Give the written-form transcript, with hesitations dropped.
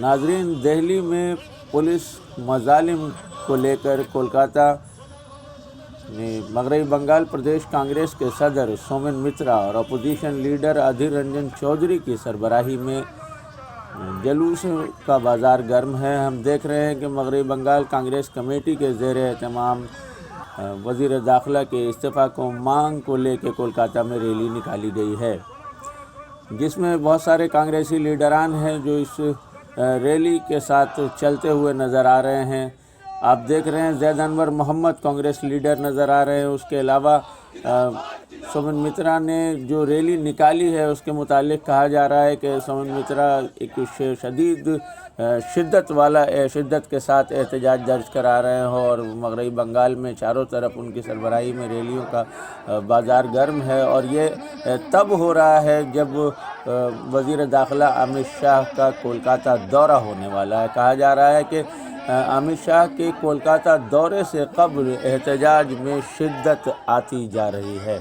ناظرین، دہلی میں پولیس مظالم کو لے کر کولکاتہ میں مغربی بنگال پردیش کانگریس کے صدر سومن مترا اور اپوزیشن لیڈر ادھیر رنجن چودھری کی سربراہی میں جلوس کا بازار گرم ہے۔ ہم دیکھ رہے ہیں کہ مغربی بنگال کانگریس کمیٹی کے زیر اہتمام وزیر داخلہ کے استعفیٰ کو مانگ کو لے کے کولکاتہ میں ریلی نکالی گئی ہے، جس میں بہت سارے کانگریسی لیڈران ہیں جو اس ریلی کے ساتھ چلتے ہوئے نظر آ رہے ہیں۔ آپ دیکھ رہے ہیں زید انور محمد کانگریس لیڈر نظر آ رہے ہیں۔ اس کے علاوہ سومن مترا نے جو ریلی نکالی ہے اس کے متعلق کہا جا رہا ہے کہ سومن مترا ایک شدت کے ساتھ احتجاج درج کرا رہے ہیں اور مغربی بنگال میں چاروں طرف ان کی سربراہی میں ریلیوں کا بازار گرم ہے، اور یہ تب ہو رہا ہے جب وزیر داخلہ امت شاہ کا کولکاتہ دورہ ہونے والا ہے۔ کہا جا رہا ہے کہ امت شاہ کے کولکاتہ دورے سے قبل احتجاج میں شدت آتی جا رہی ہے۔